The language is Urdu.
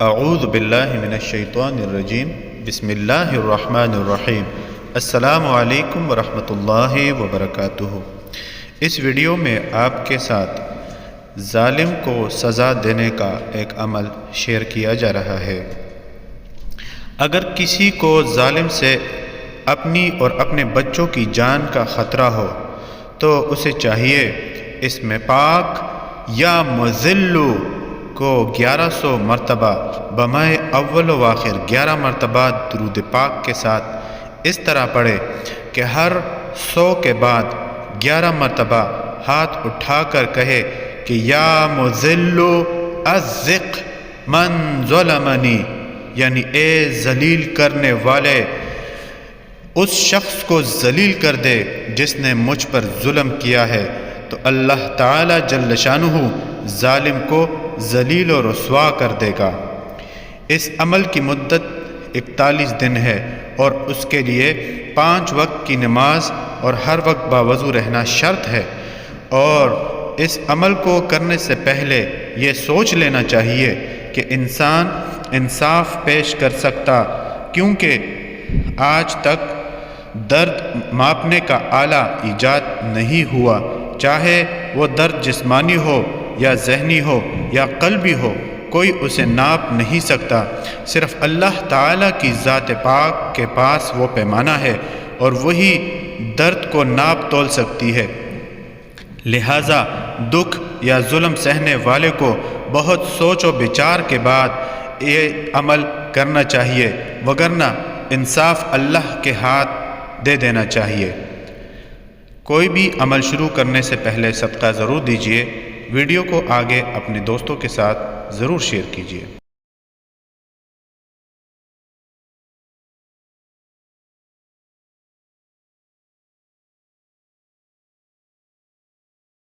اعوذ باللہ من الشیطان الرجیم بسم اللہ الرحمن الرحیم السلام علیکم ورحمۃ اللہ وبرکاتہ۔ اس ویڈیو میں آپ کے ساتھ ظالم کو سزا دینے کا ایک عمل شیئر کیا جا رہا ہے۔ اگر کسی کو ظالم سے اپنی اور اپنے بچوں کی جان کا خطرہ ہو تو اسے چاہیے اس میں پاک یا مذلو کو 1100 مرتبہ بمائے اول و آخر 11 مرتبہ درود پاک کے ساتھ اس طرح پڑھے کہ ہر 100 کے بعد 11 مرتبہ ہاتھ اٹھا کر کہے کہ یا مذلو ازق من ظلمنی، یعنی اے ذلیل کرنے والے اس شخص کو ذلیل کر دے جس نے مجھ پر ظلم کیا ہے، تو اللہ تعالی جل شانہ ظالم کو ذلیل و رسوا کر دے گا۔ اس عمل کی مدت 41 دن ہے اور اس کے لیے 5 وقت کی نماز اور ہر وقت باوضو رہنا شرط ہے، اور اس عمل کو کرنے سے پہلے یہ سوچ لینا چاہیے کہ انسان انصاف پیش کر سکتا، کیونکہ آج تک درد ماپنے کا آلہ ایجاد نہیں ہوا، چاہے وہ درد جسمانی ہو یا ذہنی ہو یا قلبی ہو، کوئی اسے ناپ نہیں سکتا۔ صرف اللہ تعالیٰ کی ذات پاک کے پاس وہ پیمانہ ہے اور وہی درد کو ناپ تول سکتی ہے۔ لہٰذا دکھ یا ظلم سہنے والے کو بہت سوچ و بچار کے بعد یہ عمل کرنا چاہیے، وگرنہ انصاف اللہ کے ہاتھ دے دینا چاہیے۔ کوئی بھی عمل شروع کرنے سے پہلے صدقہ ضرور دیجیے۔ ویڈیو کو آگے اپنے دوستوں کے ساتھ ضرور شیئر کیجیے۔